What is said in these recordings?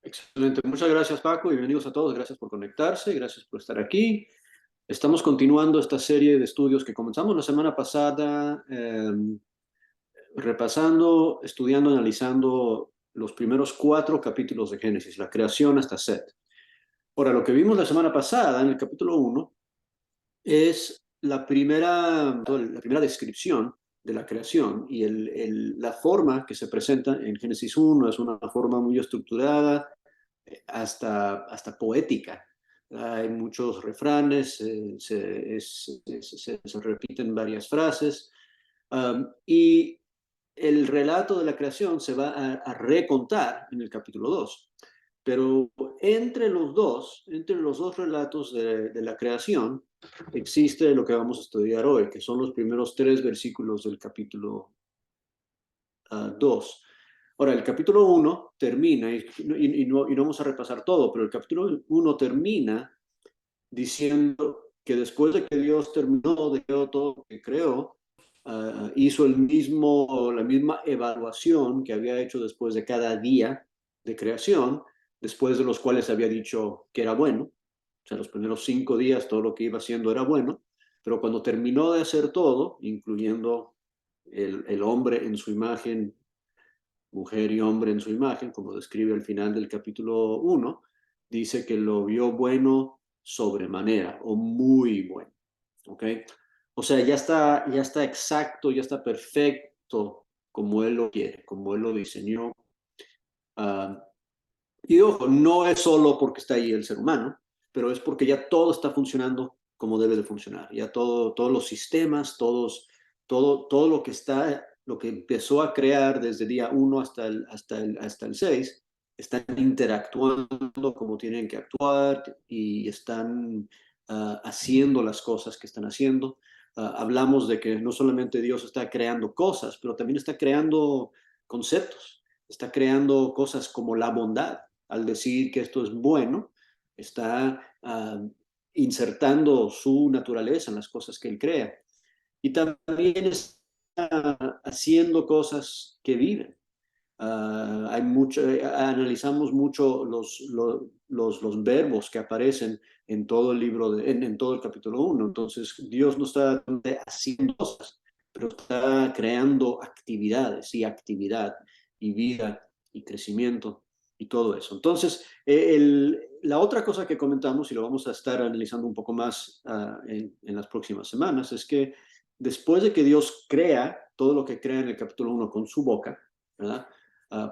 Excelente. Muchas gracias, Paco, y bienvenidos a todos. Gracias por conectarse, gracias por estar aquí. Estamos continuando esta serie de estudios que comenzamos la semana pasada, repasando, estudiando, analizando los primeros 4 capítulos de Génesis, la creación hasta Set. Ahora, lo que vimos la semana pasada en el capítulo 1 es la primera descripción de la creación y la forma que se presenta en Génesis 1 es una forma muy estructurada, hasta poética. Hay muchos refranes, se repiten varias frases, y el relato de la creación se va a recontar en el capítulo 2. Pero entre los dos relatos de la creación, existe lo que vamos a estudiar hoy, que son los primeros 3 versículos del capítulo 2. Ahora, el capítulo 1 termina, y no vamos a repasar todo, pero el capítulo 1 termina diciendo que después de que Dios terminó de todo lo que creó, hizo la misma evaluación que había hecho después de cada día de creación, después de los cuales había dicho que era bueno. O sea, los primeros 5 días todo lo que iba haciendo era bueno, pero cuando terminó de hacer todo, incluyendo el hombre en su imagen, mujer y hombre en su imagen, como describe al final del capítulo 1, dice que lo vio bueno sobremanera o muy bueno. ¿Ok? O sea, ya está exacto, ya está perfecto como Él lo quiere, como Él lo diseñó. Uh, y ojo, no es solo porque está ahí el ser humano, pero es porque ya todo está funcionando como debe de funcionar. Ya todos los sistemas, todo lo que empezó a crear desde día 1 hasta el 6, están interactuando como tienen que actuar y están haciendo las cosas que están haciendo. Hablamos de que no solamente Dios está creando cosas, pero también está creando conceptos, está creando cosas como la bondad. Al decir que esto es bueno, está insertando su naturaleza en las cosas que Él crea. Y también está haciendo cosas que viven. Analizamos mucho los verbos que aparecen en todo el libro, en todo el capítulo 1. Entonces, Dios no está haciendo cosas, pero está creando actividades y actividad y vida y crecimiento y todo eso. Entonces, la otra cosa que comentamos, y lo vamos a estar analizando un poco más en las próximas semanas, es que después de que Dios crea todo lo que crea en el capítulo 1 con su boca, ¿verdad?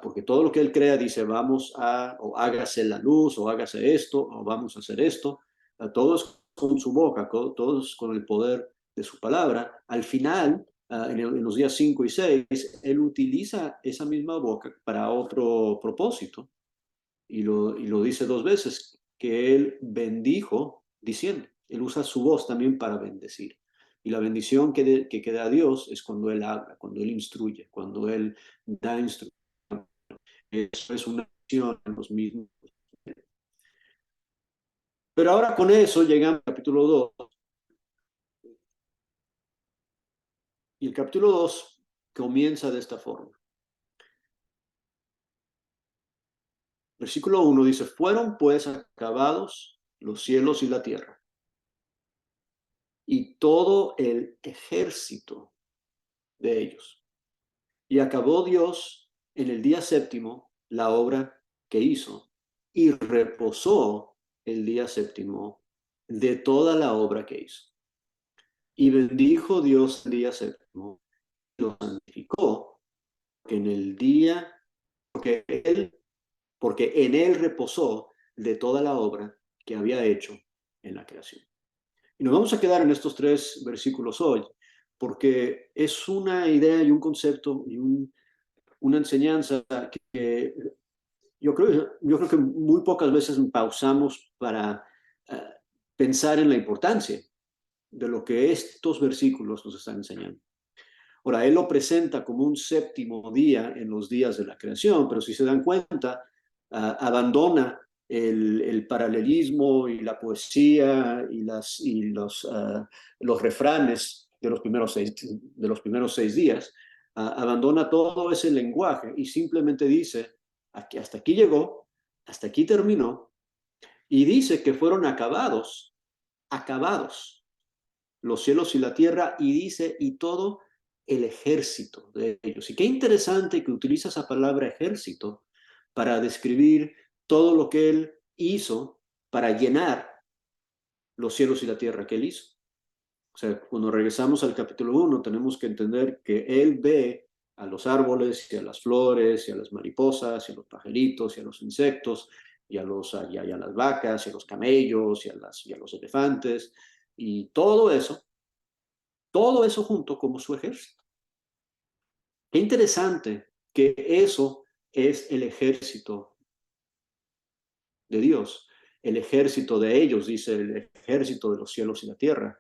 Porque todo lo que Él crea dice o hágase la luz, o hágase esto, o vamos a hacer esto. Todo es con su boca, todo es con el poder de su palabra. Al final, en los días 5 y 6, Él utiliza esa misma boca para otro propósito, y lo dice 2 veces, que Él bendijo diciendo. Él usa su voz también para bendecir. Y la bendición que da Dios es cuando Él habla, cuando Él instruye, cuando Él da instrucción. Eso es una acción en los mismos. Pero ahora con eso llegamos al capítulo 2. Y el capítulo 2 comienza de esta forma. Versículo 1 dice: fueron pues acabados los cielos y la tierra, y todo el ejército de ellos. Y acabó Dios en el día séptimo la obra que hizo, y reposó el día séptimo de toda la obra que hizo. Y bendijo Dios el día séptimo, y lo santificó, que en el día, porque en él reposó de toda la obra que había hecho en la creación. Y nos vamos a quedar en estos 3 versículos hoy, porque es una idea y un concepto y una enseñanza que yo creo que muy pocas veces pausamos para uh, pensar en la importancia de lo que estos versículos nos están enseñando. Ahora, Él lo presenta como un séptimo día en los días de la creación, pero si se dan cuenta, abandona el paralelismo y la poesía y los refranes de los primeros 6 días. Abandona todo ese lenguaje y simplemente dice: hasta aquí llegó, Hasta aquí terminó. Y dice que fueron acabados los cielos y la tierra, y dice, y todo el ejército de ellos. Y qué interesante que utiliza esa palabra ejército para describir todo lo que él hizo para llenar los cielos y la tierra que él hizo. O sea, cuando regresamos al capítulo 1, tenemos que entender que él ve a los árboles y a las flores y a las mariposas y a los pajaritos y a los insectos y a las vacas y a los camellos y a los elefantes y todo eso junto como su ejército. Qué interesante que eso es el ejército de Dios, el ejército de ellos, dice el ejército de los cielos y la tierra.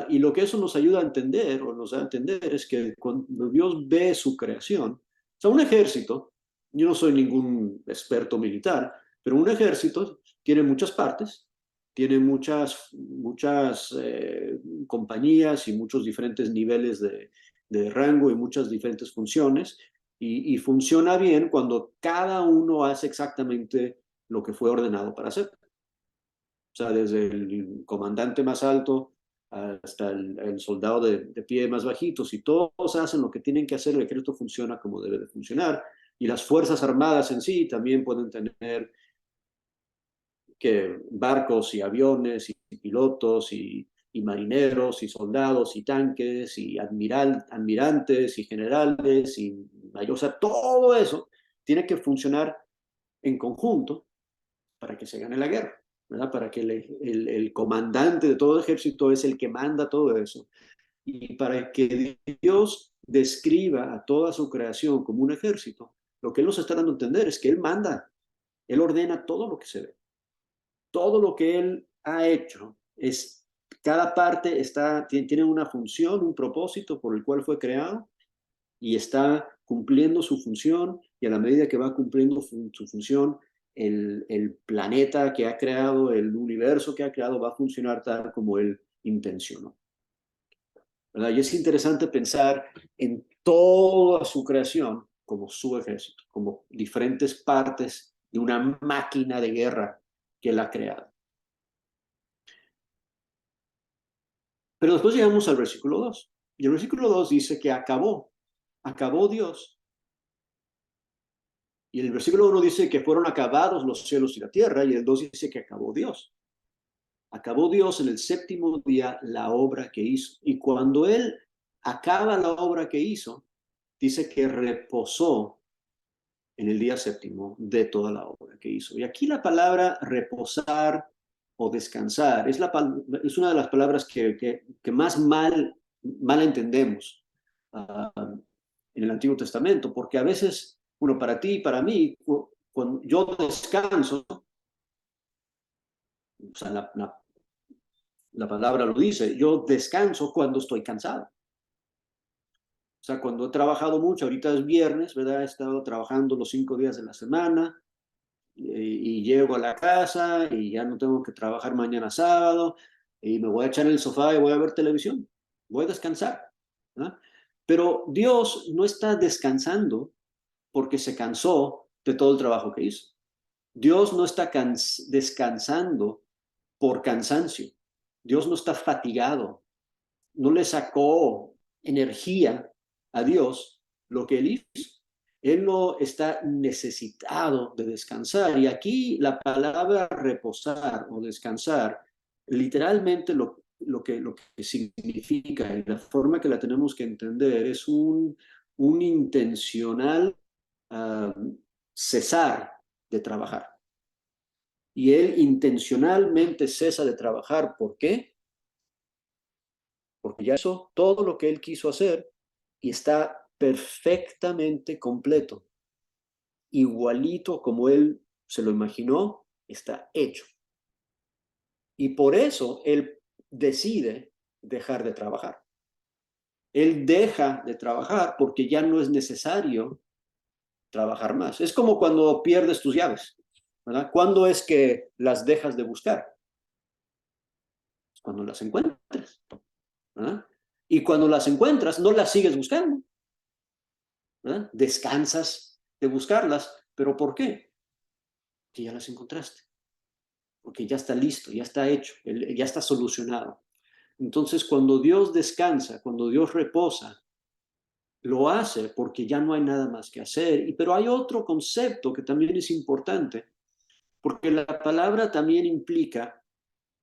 Y lo que eso nos ayuda a entender, o nos da a entender, es que cuando Dios ve su creación, o sea, un ejército, yo no soy ningún experto militar, pero un ejército tiene muchas partes, tiene muchas compañías y muchos diferentes niveles de rango y muchas diferentes funciones, y funciona bien cuando cada uno hace exactamente lo que fue ordenado para hacer. O sea, desde el comandante más alto hasta el soldado de pie más bajito, si todos hacen lo que tienen que hacer, el ejército funciona como debe de funcionar. Y las fuerzas armadas en sí también pueden tener que barcos y aviones y pilotos y marineros y soldados y tanques y almirantes y generales o sea, todo eso tiene que funcionar en conjunto para que se gane la guerra, ¿verdad? Para que el comandante de todo ejército es el que manda todo eso. Y para que Dios describa a toda su creación como un ejército, lo que Él nos está dando a entender es que Él manda, Él ordena todo lo que se ve. Todo lo que Él ha hecho es, cada parte tiene una función, un propósito por el cual fue creado y está cumpliendo su función, y a la medida que va cumpliendo su función, el planeta que ha creado, el universo que ha creado va a funcionar tal como él intencionó, ¿verdad? Y es interesante pensar en toda su creación como su ejército, como diferentes partes de una máquina de guerra que él ha creado. Pero después llegamos al versículo 2. Y el versículo 2 dice que acabó Dios. Y el versículo 1 dice que fueron acabados los cielos y la tierra, y el 2 dice que acabó Dios. Acabó Dios en el séptimo día la obra que hizo. Y cuando Él acaba la obra que hizo, dice que reposó en el día séptimo de toda la obra que hizo. Y aquí la palabra reposar o descansar es una de las palabras que más mal entendemos en el Antiguo Testamento, porque a veces, bueno, para ti y para mí, cuando yo descanso, o sea, la palabra lo dice, yo descanso cuando estoy cansado. O sea, cuando he trabajado mucho, ahorita es viernes, ¿verdad? He estado trabajando los 5 días de la semana y llego a la casa y ya no tengo que trabajar mañana sábado y me voy a echar en el sofá y voy a ver televisión. Voy a descansar, ¿verdad? Pero Dios no está descansando porque se cansó de todo el trabajo que hizo. Dios no está descansando por cansancio. Dios no está fatigado. No le sacó energía a Dios lo que él hizo. Él no está necesitado de descansar. Y aquí la palabra reposar o descansar, literalmente lo que significa y la forma que la tenemos que entender es un intencional cesar de trabajar. Y él intencionalmente cesa de trabajar. ¿Por qué? Porque ya hizo todo lo que él quiso hacer y está perfectamente completo, igualito como él se lo imaginó, está hecho. Y por eso él decide dejar de trabajar. Él deja de trabajar porque ya no es necesario trabajar más. Es como cuando pierdes tus llaves, ¿verdad? ¿Cuándo es que las dejas de buscar? Cuando las encuentras, ¿verdad? Y cuando las encuentras, no las sigues buscando, ¿verdad? Descansas de buscarlas, pero ¿por qué? que ya las encontraste, porque ya está listo, ya está hecho, ya está solucionado. Entonces, cuando Dios descansa, cuando Dios reposa, lo hace porque ya no hay nada más que hacer. Pero hay otro concepto que también es importante, porque la palabra también implica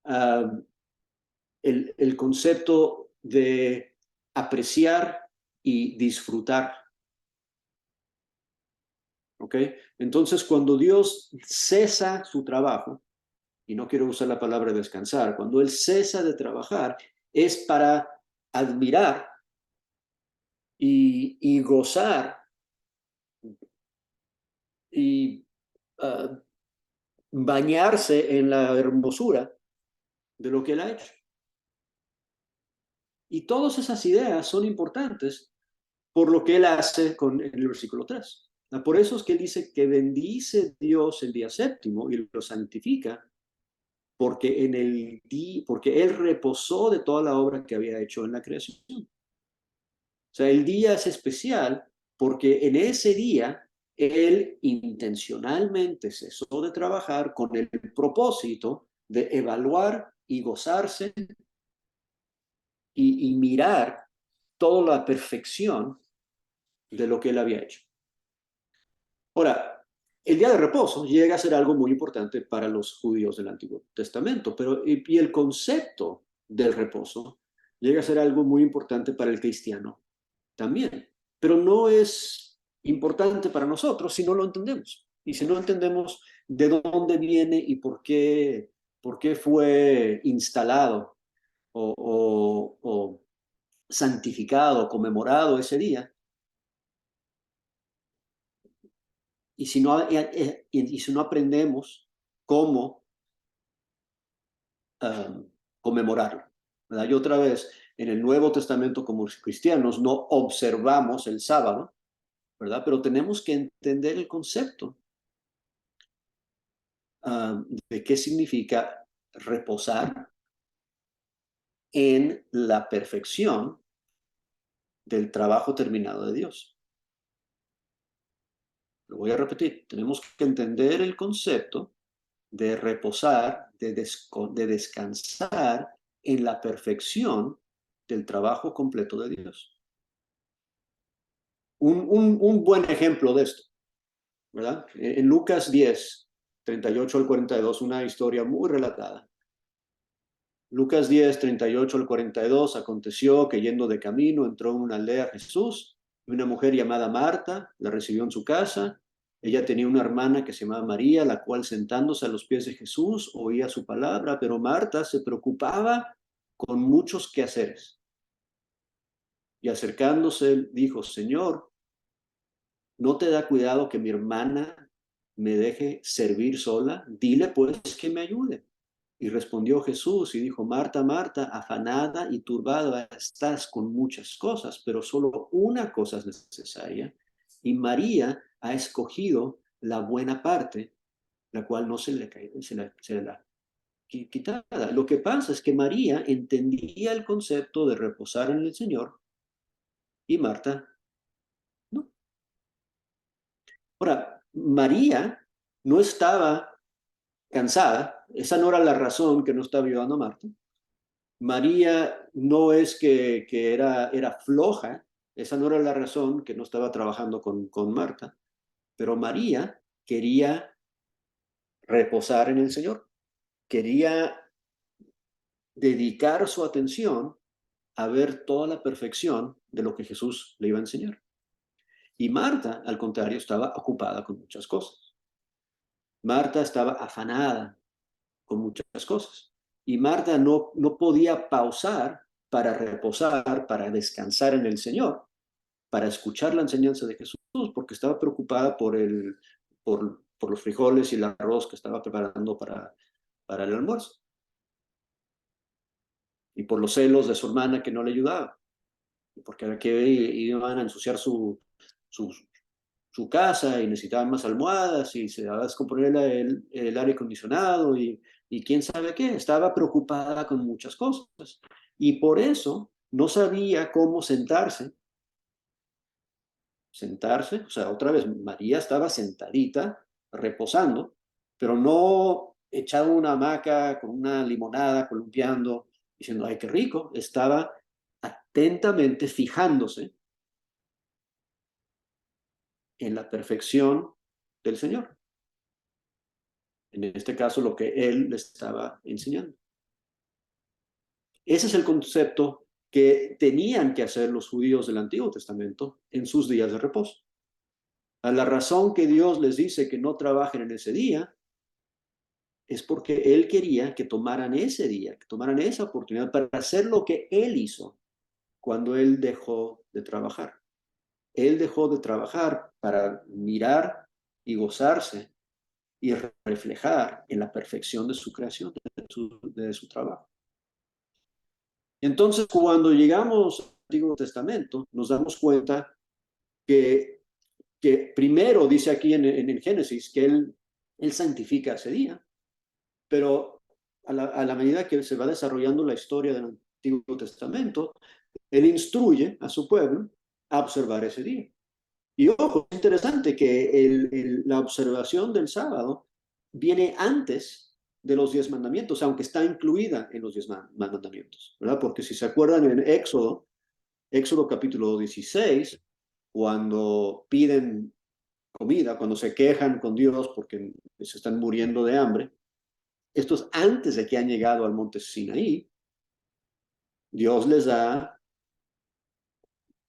uh, el concepto de apreciar y disfrutar. ¿Ok? Entonces, cuando Dios cesa su trabajo, y no quiero usar la palabra descansar, cuando Él cesa de trabajar, es para admirar y gozar y uh, bañarse en la hermosura de lo que Él ha hecho. Y todas esas ideas son importantes por lo que Él hace en el versículo 3. Por eso es que Él dice que bendice Dios el día séptimo y lo santifica, porque, porque Él reposó de toda la obra que había hecho en la creación. O sea, el día es especial porque en ese día Él intencionalmente cesó de trabajar con el propósito de evaluar y gozarse y mirar toda la perfección de lo que Él había hecho. Ahora, el día de reposo llega a ser algo muy importante para los judíos del Antiguo Testamento, pero y el concepto del reposo llega a ser algo muy importante para el cristiano también, pero no es importante para nosotros si no lo entendemos. Y si no entendemos de dónde viene y por qué fue instalado o santificado, conmemorado ese día, y si no aprendemos cómo conmemorarlo. ¿Verdad? Y otra vez, en el Nuevo Testamento como cristianos no observamos el sábado, ¿verdad? Pero tenemos que entender el concepto de qué significa reposar en la perfección del trabajo terminado de Dios. Lo voy a repetir, tenemos que entender el concepto de reposar, de descansar en la perfección del trabajo completo de Dios. Un buen ejemplo de esto, ¿verdad? En Lucas 10, 38 al 42, una historia muy relatada. Lucas 10, 38 al 42, aconteció que yendo de camino entró en una aldea Jesús y una mujer llamada Marta la recibió en su casa. Ella tenía una hermana que se llamaba María, la cual sentándose a los pies de Jesús oía su palabra, pero Marta se preocupaba con muchos quehaceres. Y acercándose dijo, Señor, ¿no te da cuidado que mi hermana me deje servir sola? Dile pues que me ayude. Y respondió Jesús y dijo, Marta, Marta, afanada y turbada estás con muchas cosas, pero solo una cosa es necesaria. Y María ha escogido la buena parte, la cual no se le cae, se la quitada. Lo que pasa es que María entendía el concepto de reposar en el Señor y Marta no. Ahora, María no estaba cansada, esa no era la razón que no estaba ayudando a Marta. María no es que era floja, esa no era la razón que no estaba trabajando con Marta, pero María quería reposar en el Señor, quería dedicar su atención a ver toda la perfección de lo que Jesús le iba a enseñar. Y Marta, al contrario, estaba ocupada con muchas cosas. Marta estaba afanada con muchas cosas. Y Marta no podía pausar para reposar, para descansar en el Señor, para escuchar la enseñanza de Jesús, porque estaba preocupada por los frijoles y el arroz que estaba preparando para el almuerzo. Y por los celos de su hermana que no le ayudaba. Porque iban a ensuciar su, su casa y necesitaban más almohadas y se va a descomponer el aire acondicionado y quién sabe qué. Estaba preocupada con muchas cosas y por eso no sabía cómo sentarse. O sea, otra vez, María estaba sentadita, reposando, pero no echado en una hamaca con una limonada, columpiando, diciendo, ay, qué rico. Estaba atentamente fijándose en la perfección del Señor. En este caso, lo que Él le estaba enseñando. Ese es el concepto que tenían que hacer los judíos del Antiguo Testamento en sus días de reposo. A la razón que Dios les dice que no trabajen en ese día es porque Él quería que tomaran ese día, que tomaran esa oportunidad para hacer lo que Él hizo cuando Él dejó de trabajar. Él dejó de trabajar para mirar y gozarse y reflejar en la perfección de su creación, de su trabajo. Entonces, cuando llegamos al Antiguo Testamento, nos damos cuenta que primero dice aquí en el Génesis que él santifica ese día, pero a la medida que se va desarrollando la historia del Antiguo Testamento, él instruye a su pueblo a observar ese día. Y ojo, es interesante que la observación del sábado viene antes de los 10 mandamientos, aunque está incluida en los 10 mandamientos, ¿verdad? Porque si se acuerdan en Éxodo capítulo 16, cuando piden comida, cuando se quejan con Dios porque se están muriendo de hambre, esto es antes de que han llegado al monte Sinaí. Dios les da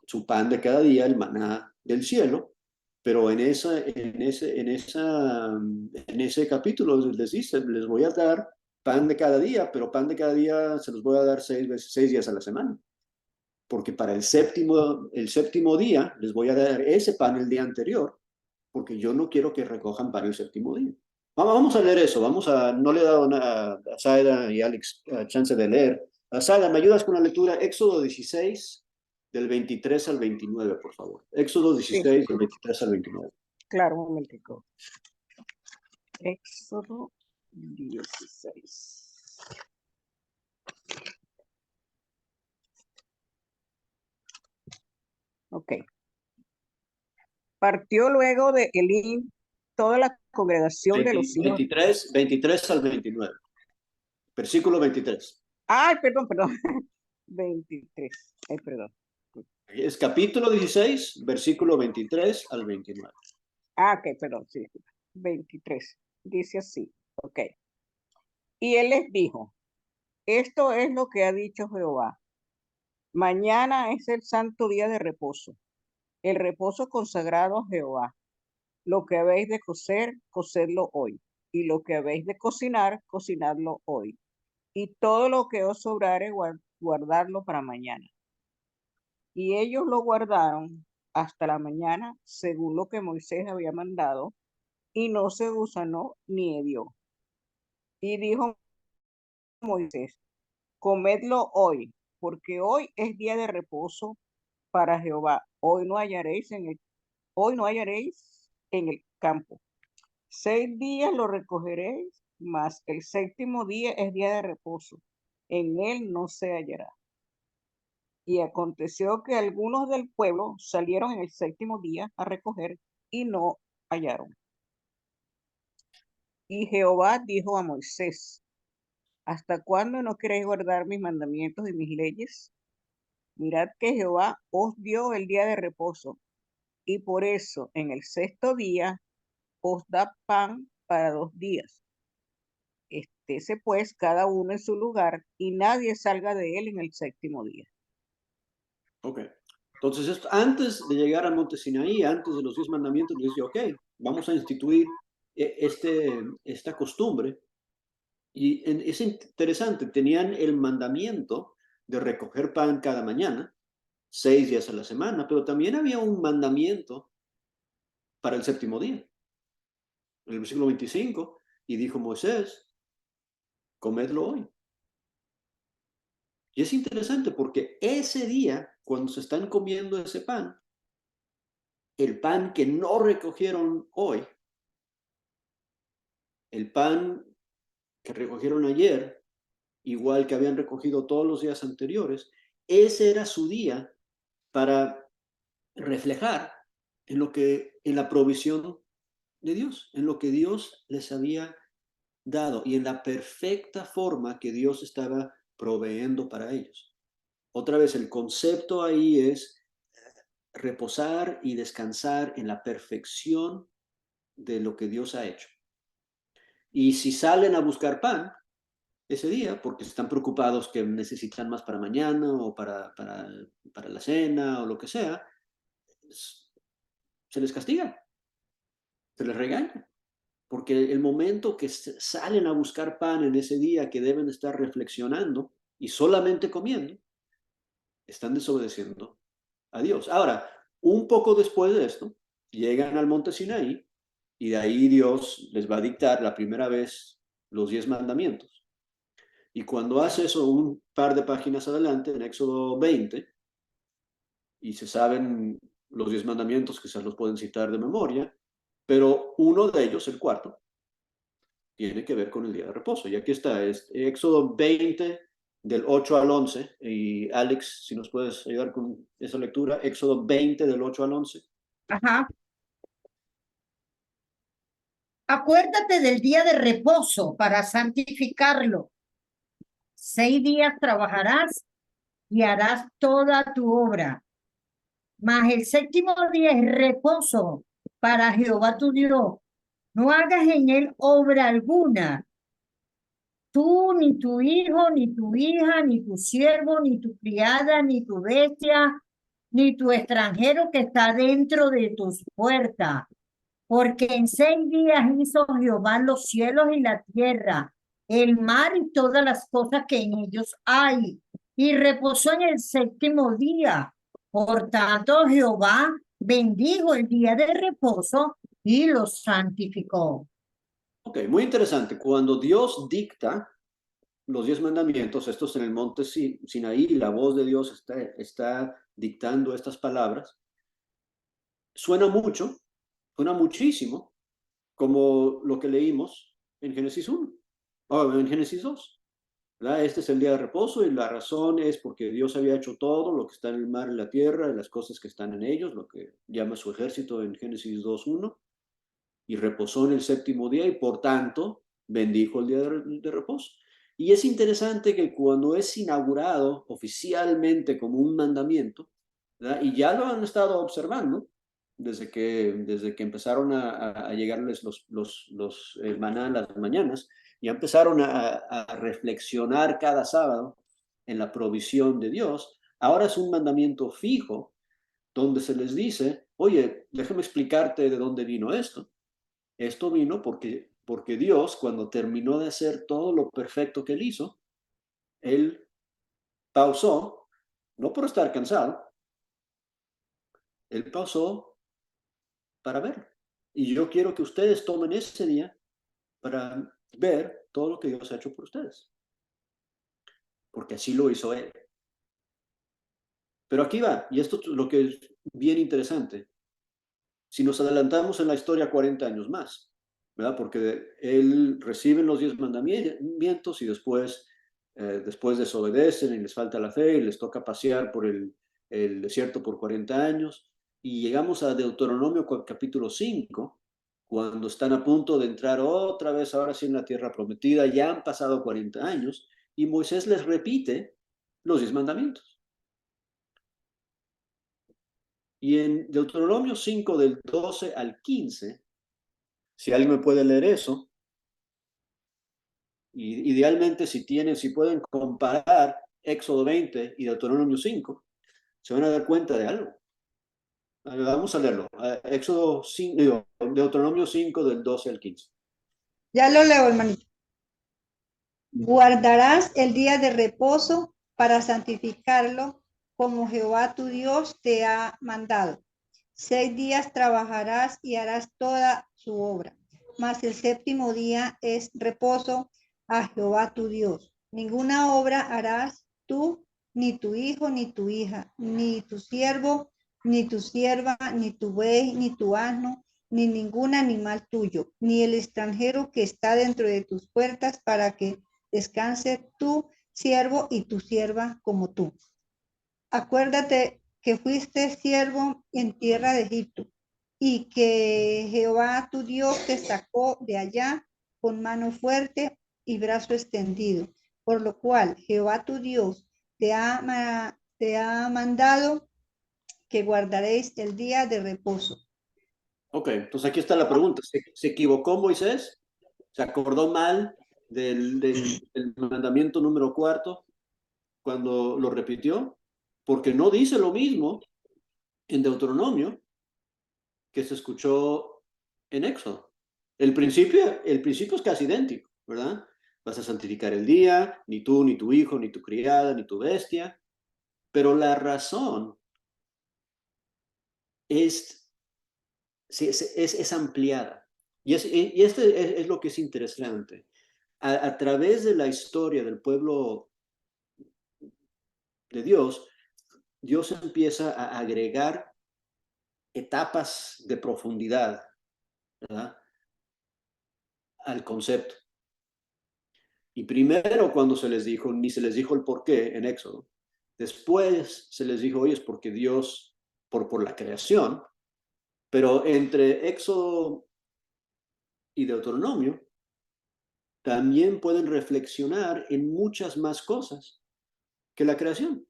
su pan de cada día, el maná del cielo, pero en ese capítulo les dice, les voy a dar pan de cada día, pero pan de cada día se los voy a dar 6 días a la semana, porque para el séptimo día les voy a dar ese pan el día anterior, porque yo no quiero que recojan para el séptimo día. Vamos a leer eso, no le he dado a Saida y Alex chance de leer. Saida, ¿me ayudas con la lectura? Éxodo 16, del 23 al 29, por favor. Éxodo Sí, 16, del 23 al 29. claro, un momentico. Éxodo 16. Ok. Partió luego de Elí toda la congregación de los hijos. 23 al 29. Versículo 23. Ay, perdón. 23. Ay, perdón. Es capítulo 16, versículo 23 al 29. Ok, perdón, sí. 23. Dice así. Ok. Y él les dijo, esto es lo que ha dicho Jehová. Mañana es el santo día de reposo, el reposo consagrado a Jehová. Lo que habéis de cocer, cocedlo hoy. Y lo que habéis de cocinar, cocinadlo hoy. Y todo lo que os sobrare, guardarlo para mañana. Y ellos lo guardaron hasta la mañana, según lo que Moisés había mandado, y no se gusanó ni hedió. Y dijo Moisés, comedlo hoy, porque hoy es día de reposo para Jehová. Hoy no hallaréis en el campo. 6 días lo recogeréis, mas el séptimo día es día de reposo. En él no se hallará. Y aconteció que algunos del pueblo salieron en el séptimo día a recoger y no hallaron. Y Jehová dijo a Moisés, ¿hasta cuándo no queréis guardar mis mandamientos y mis leyes? Mirad que Jehová os dio el día de reposo, y por eso en el sexto día os da pan para 2 días. Estése pues cada uno en su lugar, y nadie salga de él en el séptimo día. Ok. Entonces, antes de llegar al monte Sinaí, antes de los 10 mandamientos, les dice, ok, vamos a instituir esta costumbre. Y es interesante, tenían el mandamiento de recoger pan cada mañana, 6 días a la semana, pero también había un mandamiento para el séptimo día. En el versículo 25, y dijo Moisés, comedlo hoy. Y es interesante porque ese día, cuando se están comiendo ese pan, el pan que no recogieron hoy, el pan que recogieron ayer, igual que habían recogido todos los días anteriores, ese era su día para reflejar en la provisión de Dios, en lo que Dios les había dado y en la perfecta forma que Dios estaba proveyendo para ellos. Otra vez, el concepto ahí es reposar y descansar en la perfección de lo que Dios ha hecho. Y si salen a buscar pan ese día, porque están preocupados que necesitan más para mañana o para la cena o lo que sea, se les castiga, se les regaña. Porque el momento que salen a buscar pan en ese día que deben estar reflexionando y solamente comiendo, están desobedeciendo a Dios. Ahora, un poco después de esto, llegan al monte Sinaí y de ahí Dios les va a dictar la primera vez los 10 mandamientos. Y cuando hace eso un par de páginas adelante, en Éxodo 20, y se saben los 10 mandamientos, quizás los pueden citar de memoria, pero uno de ellos, el cuarto, tiene que ver con el día de reposo. Y aquí está, es Éxodo 20 del 8 al 11. Y Alex, si nos puedes ayudar con esa lectura, Éxodo 20 del 8 al 11. Ajá. Acuérdate del día de reposo para santificarlo. 6 días trabajarás y harás toda tu obra. Mas el séptimo día es reposo para Jehová tu Dios. No hagas en él obra alguna. Tú, ni tu hijo, ni tu hija, ni tu siervo, ni tu criada, ni tu bestia, ni tu extranjero que está dentro de tus puertas. Porque en 6 días hizo Jehová los cielos y la tierra, el mar y todas las cosas que en ellos hay, y reposó en el séptimo día. Por tanto, Jehová bendijo el día de reposo y lo santificó. Ok, muy interesante. Cuando Dios dicta los 10 mandamientos, estos en el monte Sinaí, la voz de Dios está dictando estas palabras, suena mucho, suena muchísimo, como lo que leímos en Génesis 1 o en Génesis 2. ¿Verdad? Este es el día de reposo y la razón es porque Dios había hecho todo lo que está en el mar y la tierra y las cosas que están en ellos, lo que llama su ejército en Génesis 2:1, y reposó en el séptimo día y por tanto bendijo el día de reposo. Y es interesante que cuando es inaugurado oficialmente como un mandamiento, ¿verdad? Y ya lo han estado observando desde que empezaron a llegarles los maná en las mañanas, ya empezaron a reflexionar cada sábado en la provisión de Dios. Ahora es un mandamiento fijo donde se les dice, oye, déjame explicarte de dónde vino esto. Esto vino porque Dios, cuando terminó de hacer todo lo perfecto que él hizo, él pausó, no por estar cansado, él pausó para ver. Y yo quiero que ustedes tomen ese día para ver todo lo que Dios ha hecho por ustedes, porque así lo hizo él. Pero aquí va, y esto es lo que es bien interesante. Si nos adelantamos en la historia 40 años más, ¿verdad? Porque él recibe los 10 mandamientos y después desobedecen y les falta la fe y les toca pasear por el desierto por 40 años. Y llegamos a Deuteronomio capítulo 5, cuando están a punto de entrar otra vez, ahora sí en la tierra prometida, ya han pasado 40 años, y Moisés les repite los 10 mandamientos. Y en Deuteronomio 5 del 12 al 15, si alguien me puede leer eso, y idealmente si pueden comparar Éxodo 20 y Deuteronomio 5, se van a dar cuenta de algo. Vamos a leerlo. Éxodo 5, Deuteronomio 5 del 12 al 15. Ya lo leo, hermanito. Guardarás el día de reposo para santificarlo, como Jehová tu Dios te ha mandado. 6 días trabajarás y harás toda su obra, mas el séptimo día es reposo a Jehová tu Dios. Ninguna obra harás tú, ni tu hijo, ni tu hija, ni tu siervo, ni tu sierva, ni tu buey, ni tu asno, ni ningún animal tuyo, ni el extranjero que está dentro de tus puertas, para que descanse tu siervo y tu sierva como tú. Acuérdate que fuiste siervo en tierra de Egipto, y que Jehová tu Dios te sacó de allá con mano fuerte y brazo extendido, por lo cual Jehová tu Dios te ha mandado que guardaréis el día de reposo. Ok, entonces aquí está la pregunta. ¿Se equivocó Moisés? ¿Se acordó mal del mandamiento número 4 cuando lo repitió? Porque no dice lo mismo en Deuteronomio que se escuchó en Éxodo. El principio es casi idéntico, ¿verdad? Vas a santificar el día, ni tú, ni tu hijo, ni tu criada, ni tu bestia. Pero la razón es, es ampliada. Y este es lo que es interesante. A través de la historia del pueblo de Dios, Dios empieza a agregar etapas de profundidad, ¿verdad?, al concepto. Y primero cuando se les dijo, ni se les dijo el por qué en Éxodo. Después se les dijo, oye, es porque Dios, por la creación. Pero entre Éxodo y Deuteronomio, también pueden reflexionar en muchas más cosas que la creación.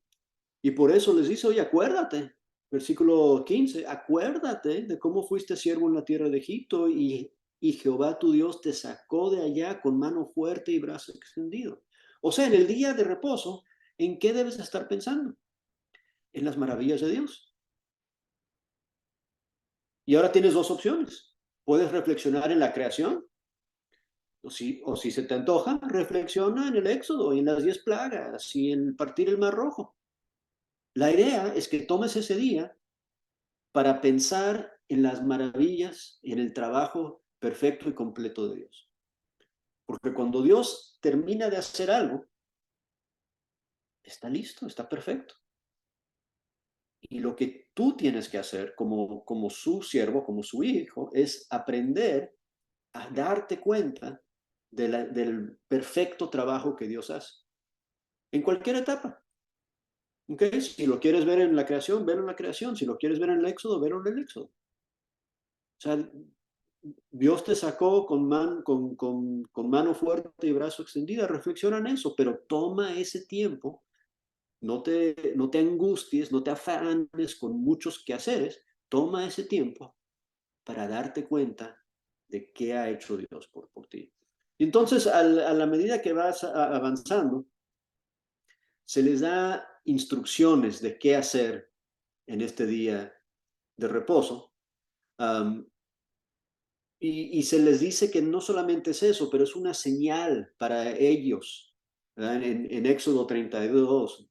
Y por eso les dice, oye, acuérdate, versículo 15, acuérdate de cómo fuiste siervo en la tierra de Egipto y Jehová tu Dios te sacó de allá con mano fuerte y brazo extendido. O sea, en el día de reposo, ¿en qué debes estar pensando? En las maravillas de Dios. Y ahora tienes dos opciones. Puedes reflexionar en la creación, o si se te antoja, reflexiona en el Éxodo y en las 10 plagas y en partir el Mar Rojo. La idea es que tomes ese día para pensar en las maravillas y en el trabajo perfecto y completo de Dios. Porque cuando Dios termina de hacer algo, está listo, está perfecto. Y lo que tú tienes que hacer como su siervo, como su hijo, es aprender a darte cuenta del perfecto trabajo que Dios hace. En cualquier etapa. ¿Okay? Si lo quieres ver en la creación, velo en la creación. Si lo quieres ver en el Éxodo, velo en el Éxodo. O sea, Dios te sacó con mano fuerte y brazo extendida. Reflexiona en eso, pero toma ese tiempo. No te angusties, no te afanes con muchos quehaceres. Toma ese tiempo para darte cuenta de qué ha hecho Dios por ti. Y entonces, a la medida que vas avanzando, se les da instrucciones de qué hacer en este día de reposo. Y se les dice que no solamente es eso, pero es una señal para ellos. En Éxodo 32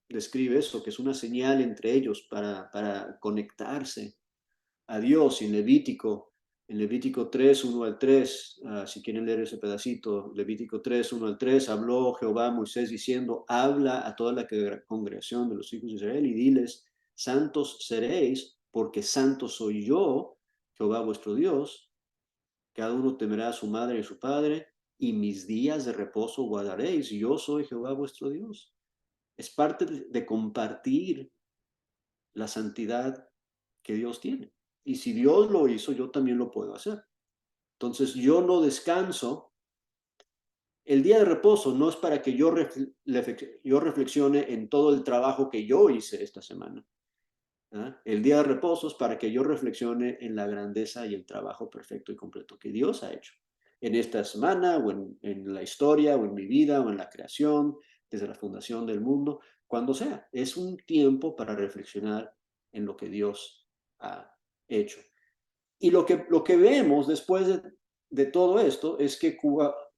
describe eso, que es una señal entre ellos para conectarse a Dios. Y en Levítico 3, 1 al 3, si quieren leer ese pedacito, Levítico 3, 1 al 3, habló Jehová a Moisés diciendo, habla a toda la congregación de los hijos de Israel y diles, santos seréis, porque santo soy yo, Jehová vuestro Dios. Cada uno temerá a su madre y a su padre, y mis días de reposo guardaréis. Yo soy Jehová vuestro Dios. Es parte de compartir la santidad que Dios tiene. Y si Dios lo hizo, yo también lo puedo hacer. Entonces yo no descanso. El día de reposo no es para que yo reflexione en todo el trabajo que yo hice esta semana. El día de reposo es para que yo reflexione en la grandeza y el trabajo perfecto y completo que Dios ha hecho en esta semana o en la historia o en mi vida o en la creación, desde la fundación del mundo, cuando sea. Es un tiempo para reflexionar en lo que Dios ha hecho. Y lo que vemos después de todo esto es que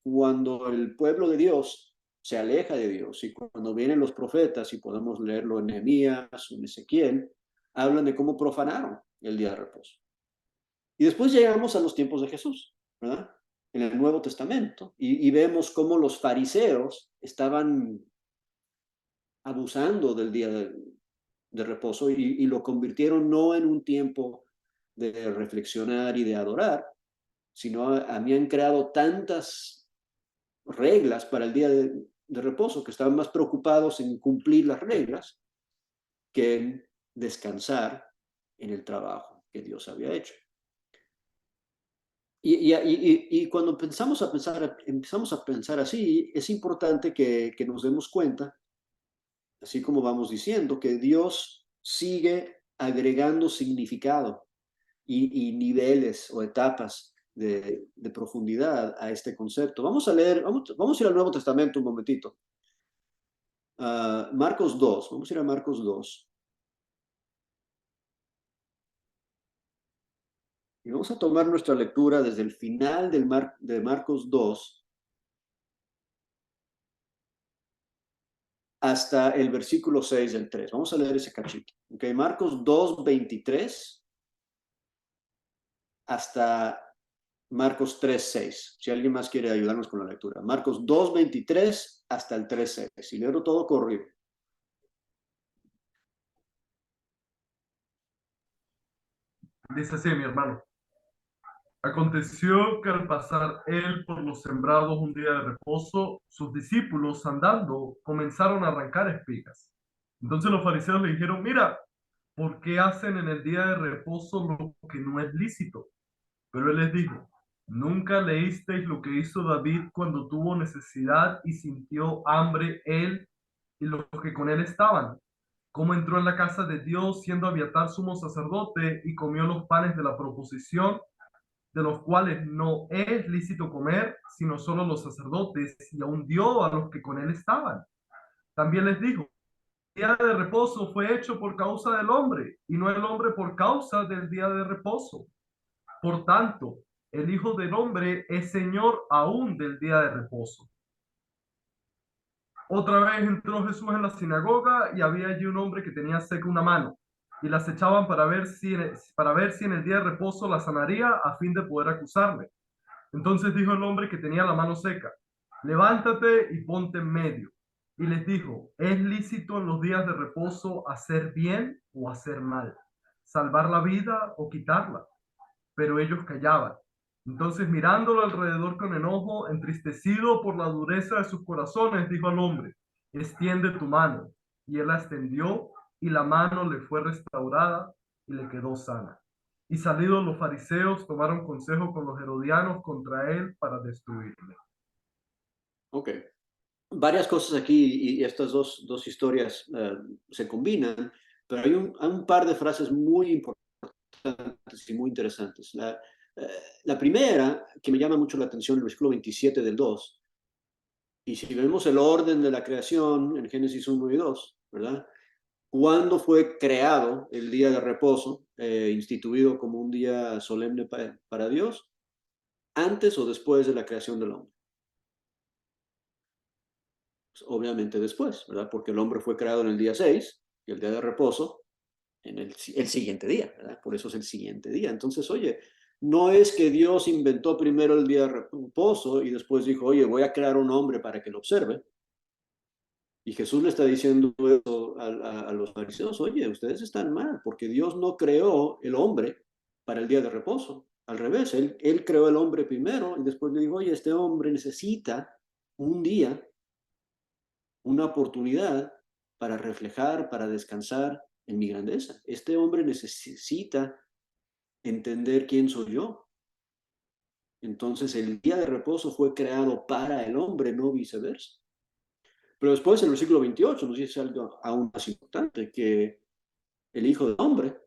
cuando el pueblo de Dios se aleja de Dios y cuando vienen los profetas, y podemos leerlo en Nehemías o en Ezequiel, hablan de cómo profanaron el día de reposo. Y después llegamos a los tiempos de Jesús, ¿verdad? En el Nuevo Testamento, y vemos cómo los fariseos estaban abusando del día de reposo y lo convirtieron no en un tiempo de reflexionar y de adorar, sino habían creado tantas reglas para el día de reposo que estaban más preocupados en cumplir las reglas que en descansar en el trabajo que Dios había hecho. Y cuando empezamos a pensar así, es importante que nos demos cuenta, así como vamos diciendo, que Dios sigue agregando significado y niveles o etapas de profundidad a este concepto. Vamos a leer, vamos a ir al Nuevo Testamento un momentito. Marcos 2, vamos a ir a Marcos 2. Y vamos a tomar nuestra lectura desde el final de Marcos 2 hasta el versículo 6 del 3. Vamos a leer ese cachito. Okay, Marcos 2, 23 hasta Marcos 3, 6. Si alguien más quiere ayudarnos con la lectura. Marcos 2, 23 hasta el 3, 6. Si leo todo corrido. Dice así, mi hermano. Aconteció que al pasar él por los sembrados un día de reposo, sus discípulos andando comenzaron a arrancar espigas. Entonces los fariseos le dijeron, mira, ¿por qué hacen en el día de reposo lo que no es lícito? Pero él les dijo, ¿nunca leísteis lo que hizo David cuando tuvo necesidad y sintió hambre él y los que con él estaban? Cómo entró en la casa de Dios siendo Abiatar sumo sacerdote y comió los panes de la proposición, de los cuales no es lícito comer, sino solo los sacerdotes, y aún dio a los que con él estaban. También les dijo, el día de reposo fue hecho por causa del hombre, y no el hombre por causa del día de reposo. Por tanto, el Hijo del Hombre es Señor aún del día de reposo. Otra vez entró Jesús en la sinagoga y había allí un hombre que tenía seca una mano, y las echaban para ver si en el día de reposo la sanaría a fin de poder acusarle. Entonces dijo el hombre que tenía la mano seca, levántate y ponte en medio. Y les dijo, ¿es lícito en los días de reposo hacer bien o hacer mal? ¿Salvar la vida o quitarla? Pero ellos callaban. Entonces mirándolo alrededor con enojo, entristecido por la dureza de sus corazones, dijo al hombre, extiende tu mano. Y él la extendió y la mano le fue restaurada y le quedó sana. Y salidos los fariseos tomaron consejo con los herodianos contra él para destruirle. Ok. Varias cosas aquí y estas dos historias se combinan, pero hay un par de frases muy importantes y muy interesantes. La primera, que me llama mucho la atención, el versículo 27 del 2, y si vemos el orden de la creación en Génesis 1 y 2, ¿verdad? ¿Cuándo fue creado el día de reposo, instituido como un día solemne para Dios? ¿Antes o después de la creación del hombre? Pues obviamente después, ¿verdad? Porque el hombre fue creado en el día 6 y el día de reposo en el siguiente día, ¿verdad? Por eso es el siguiente día. Entonces, oye, no es que Dios inventó primero el día de reposo y después dijo, oye, voy a crear un hombre para que lo observe. Y Jesús le está diciendo eso a los fariseos, oye, ustedes están mal, porque Dios no creó el hombre para el día de reposo. Al revés, él creó el hombre primero y después le dijo, oye, este hombre necesita un día, una oportunidad para reflejar, para descansar en mi grandeza. Este hombre necesita entender quién soy yo. Entonces el día de reposo fue creado para el hombre, no viceversa. Pero después en el versículo 28 nos dice algo aún más importante, que el Hijo del Hombre,